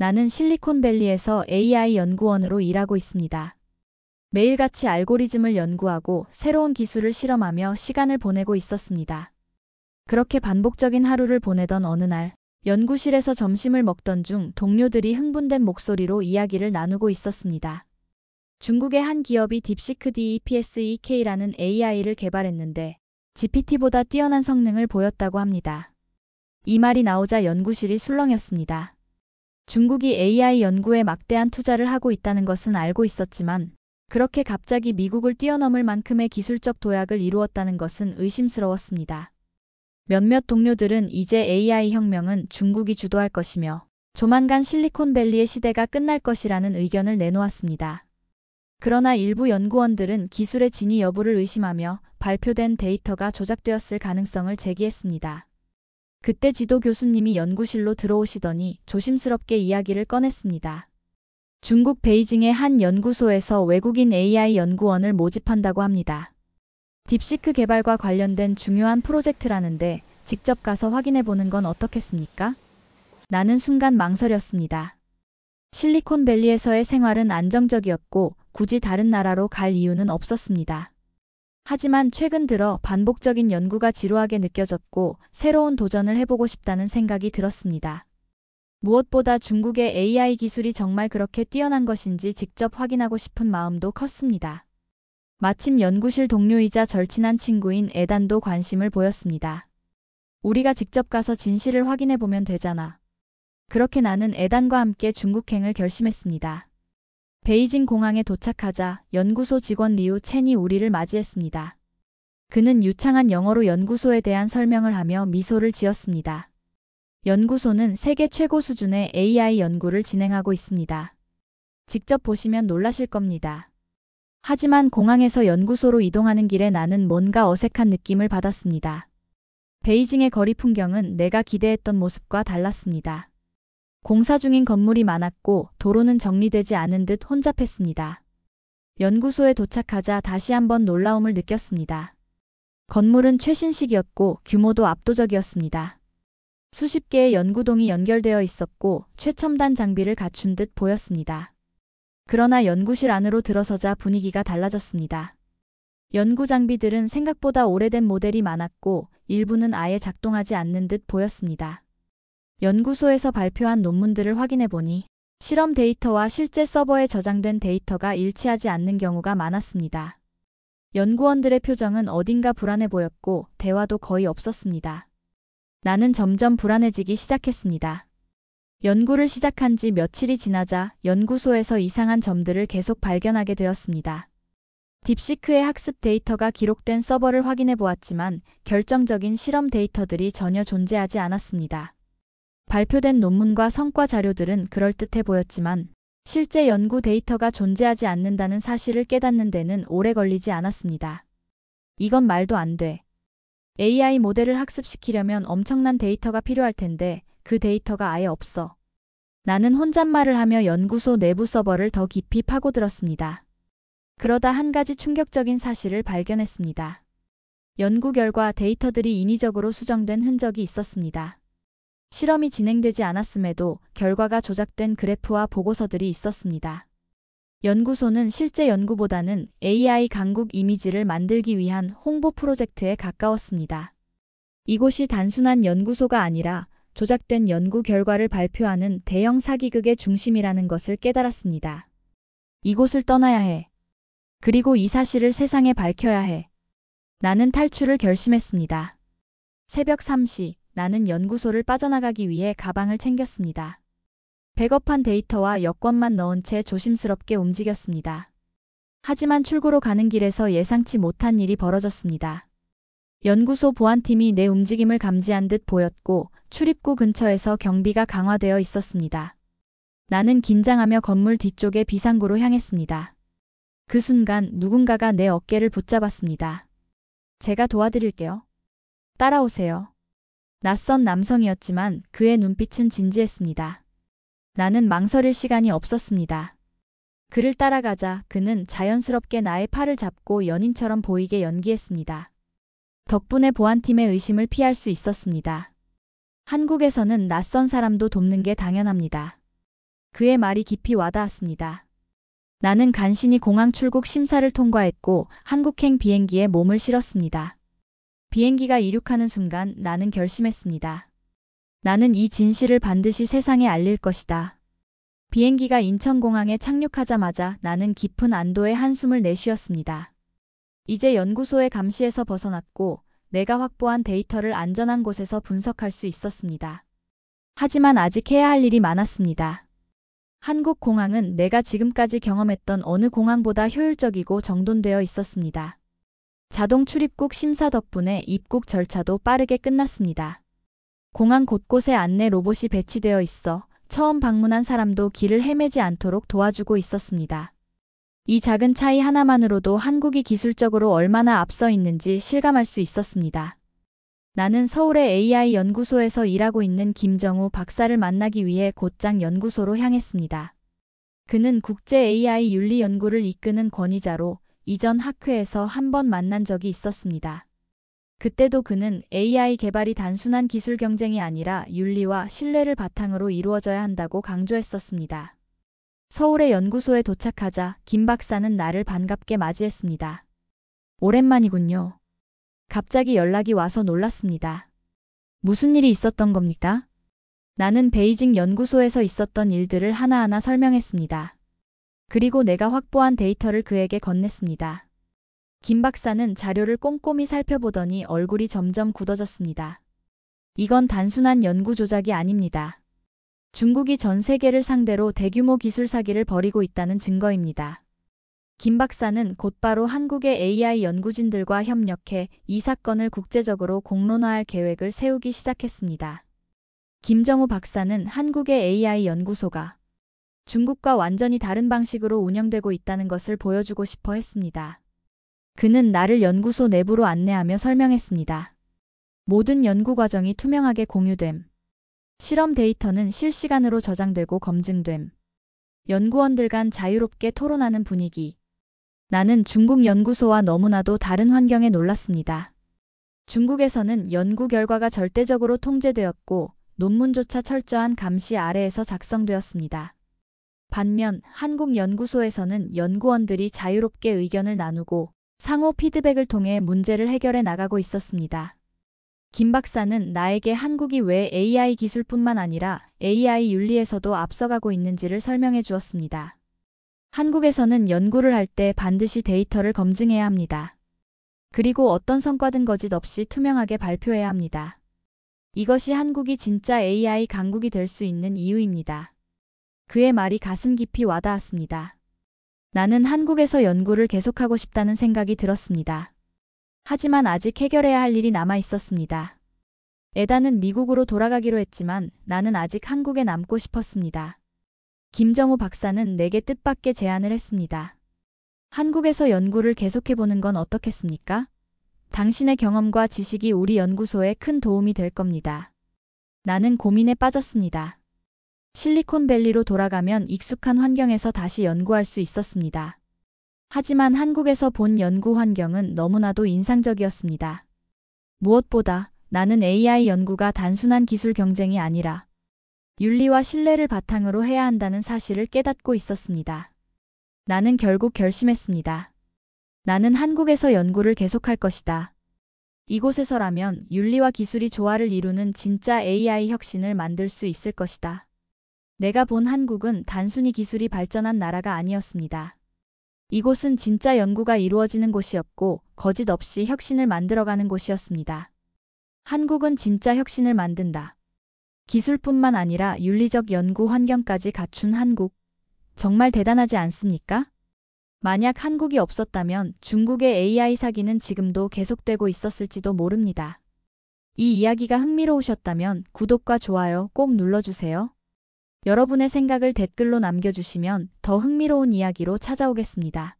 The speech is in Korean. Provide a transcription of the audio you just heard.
나는 실리콘밸리에서 AI 연구원으로 일하고 있습니다. 매일같이 알고리즘을 연구하고 새로운 기술을 실험하며 시간을 보내고 있었습니다. 그렇게 반복적인 하루를 보내던 어느 날, 연구실에서 점심을 먹던 중 동료들이 흥분된 목소리로 이야기를 나누고 있었습니다. 중국의 한 기업이 딥시크 DeepSeek라는 AI를 개발했는데 GPT보다 뛰어난 성능을 보였다고 합니다. 이 말이 나오자 연구실이 술렁였습니다. 중국이 AI 연구에 막대한 투자를 하고 있다는 것은 알고 있었지만 그렇게 갑자기 미국을 뛰어넘을 만큼의 기술적 도약을 이루었다는 것은 의심스러웠습니다. 몇몇 동료들은 이제 AI 혁명은 중국이 주도할 것이며 조만간 실리콘밸리의 시대가 끝날 것이라는 의견을 내놓았습니다. 그러나 일부 연구원들은 기술의 진위 여부를 의심하며 발표된 데이터가 조작되었을 가능성을 제기했습니다. 그때 지도 교수님이 연구실로 들어오시더니 조심스럽게 이야기를 꺼냈습니다. 중국 베이징의 한 연구소에서 외국인 AI 연구원을 모집한다고 합니다. 딥시크 개발과 관련된 중요한 프로젝트라는데 직접 가서 확인해보는 건 어떻겠습니까? 나는 순간 망설였습니다. 실리콘밸리에서의 생활은 안정적이었고 굳이 다른 나라로 갈 이유는 없었습니다. 하지만 최근 들어 반복적인 연구가 지루하게 느껴졌고 새로운 도전을 해보고 싶다는 생각이 들었습니다. 무엇보다 중국의 AI 기술이 정말 그렇게 뛰어난 것인지 직접 확인하고 싶은 마음도 컸습니다. 마침 연구실 동료이자 절친한 친구인 에단도 관심을 보였습니다. 우리가 직접 가서 진실을 확인해보면 되잖아. 그렇게 나는 에단과 함께 중국행을 결심했습니다. 베이징 공항에 도착하자 연구소 직원 리우 첸이 우리를 맞이했습니다. 그는 유창한 영어로 연구소에 대한 설명을 하며 미소를 지었습니다. 연구소는 세계 최고 수준의 AI 연구를 진행하고 있습니다. 직접 보시면 놀라실 겁니다. 하지만 공항에서 연구소로 이동하는 길에 나는 뭔가 어색한 느낌을 받았습니다. 베이징의 거리 풍경은 내가 기대했던 모습과 달랐습니다. 공사 중인 건물이 많았고 도로는 정리되지 않은 듯 혼잡했습니다. 연구소에 도착하자 다시 한번 놀라움을 느꼈습니다. 건물은 최신식이었고 규모도 압도적이었습니다. 수십 개의 연구동이 연결되어 있었고 최첨단 장비를 갖춘 듯 보였습니다. 그러나 연구실 안으로 들어서자 분위기가 달라졌습니다. 연구 장비들은 생각보다 오래된 모델이 많았고 일부는 아예 작동하지 않는 듯 보였습니다. 연구소에서 발표한 논문들을 확인해보니 실험 데이터와 실제 서버에 저장된 데이터가 일치하지 않는 경우가 많았습니다. 연구원들의 표정은 어딘가 불안해 보였고 대화도 거의 없었습니다. 나는 점점 불안해지기 시작했습니다. 연구를 시작한 지 며칠이 지나자 연구소에서 이상한 점들을 계속 발견하게 되었습니다. 딥시크의 학습 데이터가 기록된 서버를 확인해 보았지만 결정적인 실험 데이터들이 전혀 존재하지 않았습니다. 발표된 논문과 성과 자료들은 그럴듯해 보였지만 실제 연구 데이터가 존재하지 않는다는 사실을 깨닫는 데는 오래 걸리지 않았습니다. 이건 말도 안 돼. AI 모델을 학습시키려면 엄청난 데이터가 필요할 텐데 그 데이터가 아예 없어. 나는 혼잣말을 하며 연구소 내부 서버를 더 깊이 파고들었습니다. 그러다 한 가지 충격적인 사실을 발견했습니다. 연구 결과 데이터들이 인위적으로 수정된 흔적이 있었습니다. 실험이 진행되지 않았음에도 결과가 조작된 그래프와 보고서들이 있었습니다. 연구소는 실제 연구보다는 AI 강국 이미지를 만들기 위한 홍보 프로젝트에 가까웠습니다. 이곳이 단순한 연구소가 아니라 조작된 연구 결과를 발표하는 대형 사기극의 중심이라는 것을 깨달았습니다. 이곳을 떠나야 해. 그리고 이 사실을 세상에 밝혀야 해. 나는 탈출을 결심했습니다. 새벽 3시. 나는 연구소를 빠져나가기 위해 가방을 챙겼습니다. 백업한 데이터와 여권만 넣은 채 조심스럽게 움직였습니다. 하지만 출구로 가는 길에서 예상치 못한 일이 벌어졌습니다. 연구소 보안팀이 내 움직임을 감지한 듯 보였고 출입구 근처에서 경비가 강화되어 있었습니다. 나는 긴장하며 건물 뒤쪽의 비상구로 향했습니다. 그 순간 누군가가 내 어깨를 붙잡았습니다. 제가 도와드릴게요. 따라오세요. 낯선 남성이었지만 그의 눈빛은 진지했습니다. 나는 망설일 시간이 없었습니다. 그를 따라가자 그는 자연스럽게 나의 팔을 잡고 연인처럼 보이게 연기했습니다. 덕분에 보안팀의 의심을 피할 수 있었습니다. 한국에서는 낯선 사람도 돕는 게 당연합니다. 그의 말이 깊이 와닿았습니다. 나는 간신히 공항 출국 심사를 통과했고 한국행 비행기에 몸을 실었습니다. 비행기가 이륙하는 순간 나는 결심했습니다. 나는 이 진실을 반드시 세상에 알릴 것이다. 비행기가 인천공항에 착륙하자마자 나는 깊은 안도의 한숨을 내쉬었습니다. 이제 연구소의 감시에서 벗어났고 내가 확보한 데이터를 안전한 곳에서 분석할 수 있었습니다. 하지만 아직 해야 할 일이 많았습니다. 한국 공항은 내가 지금까지 경험했던 어느 공항보다 효율적이고 정돈되어 있었습니다. 자동 출입국 심사 덕분에 입국 절차도 빠르게 끝났습니다. 공항 곳곳에 안내 로봇이 배치되어 있어 처음 방문한 사람도 길을 헤매지 않도록 도와주고 있었습니다. 이 작은 차이 하나만으로도 한국이 기술적으로 얼마나 앞서 있는지 실감할 수 있었습니다. 나는 서울의 AI 연구소에서 일하고 있는 김정우 박사를 만나기 위해 곧장 연구소로 향했습니다. 그는 국제 AI 윤리 연구를 이끄는 권위자로 이전 학회에서 한 번 만난 적이 있었습니다. 그때도 그는 AI 개발이 단순한 기술 경쟁이 아니라 윤리와 신뢰를 바탕으로 이루어져야 한다고 강조했었습니다. 서울의 연구소에 도착하자 김 박사는 나를 반갑게 맞이했습니다. 오랜만이군요. 갑자기 연락이 와서 놀랐습니다. 무슨 일이 있었던 겁니까? 나는 베이징 연구소에서 있었던 일들을 하나하나 설명했습니다. 그리고 내가 확보한 데이터를 그에게 건넸습니다. 김 박사는 자료를 꼼꼼히 살펴보더니 얼굴이 점점 굳어졌습니다. 이건 단순한 연구 조작이 아닙니다. 중국이 전 세계를 상대로 대규모 기술 사기를 벌이고 있다는 증거입니다. 김 박사는 곧바로 한국의 AI 연구진들과 협력해 이 사건을 국제적으로 공론화할 계획을 세우기 시작했습니다. 김정우 박사는 한국의 AI 연구소가 중국과 완전히 다른 방식으로 운영되고 있다는 것을 보여주고 싶어 했습니다. 그는 나를 연구소 내부로 안내하며 설명했습니다. 모든 연구 과정이 투명하게 공유됨. 실험 데이터는 실시간으로 저장되고 검증됨. 연구원들 간 자유롭게 토론하는 분위기. 나는 중국 연구소와 너무나도 다른 환경에 놀랐습니다. 중국에서는 연구 결과가 절대적으로 통제되었고 논문조차 철저한 감시 아래에서 작성되었습니다. 반면 한국 연구소에서는 연구원들이 자유롭게 의견을 나누고 상호 피드백을 통해 문제를 해결해 나가고 있었습니다. 김 박사는 나에게 한국이 왜 AI 기술뿐만 아니라 AI 윤리에서도 앞서가고 있는지를 설명해 주었습니다. 한국에서는 연구를 할 때 반드시 데이터를 검증해야 합니다. 그리고 어떤 성과든 거짓 없이 투명하게 발표해야 합니다. 이것이 한국이 진짜 AI 강국이 될 수 있는 이유입니다. 그의 말이 가슴 깊이 와닿았습니다. 나는 한국에서 연구를 계속하고 싶다는 생각이 들었습니다. 하지만 아직 해결해야 할 일이 남아 있었습니다. 에다는 미국으로 돌아가기로 했지만 나는 아직 한국에 남고 싶었습니다. 김정우 박사는 내게 뜻밖의 제안을 했습니다. 한국에서 연구를 계속해보는 건 어떻겠습니까? 당신의 경험과 지식이 우리 연구소에 큰 도움이 될 겁니다. 나는 고민에 빠졌습니다. 실리콘밸리로 돌아가면 익숙한 환경에서 다시 연구할 수 있었습니다. 하지만 한국에서 본 연구 환경은 너무나도 인상적이었습니다. 무엇보다 나는 AI 연구가 단순한 기술 경쟁이 아니라 윤리와 신뢰를 바탕으로 해야 한다는 사실을 깨닫고 있었습니다. 나는 결국 결심했습니다. 나는 한국에서 연구를 계속할 것이다. 이곳에서라면 윤리와 기술이 조화를 이루는 진짜 AI 혁신을 만들 수 있을 것이다. 내가 본 한국은 단순히 기술이 발전한 나라가 아니었습니다. 이곳은 진짜 연구가 이루어지는 곳이었고 거짓 없이 혁신을 만들어가는 곳이었습니다. 한국은 진짜 혁신을 만든다. 기술뿐만 아니라 윤리적 연구 환경까지 갖춘 한국. 정말 대단하지 않습니까? 만약 한국이 없었다면 중국의 AI 사기는 지금도 계속되고 있었을지도 모릅니다. 이 이야기가 흥미로우셨다면 구독과 좋아요 꼭 눌러주세요. 여러분의 생각을 댓글로 남겨주시면 더 흥미로운 이야기로 찾아오겠습니다.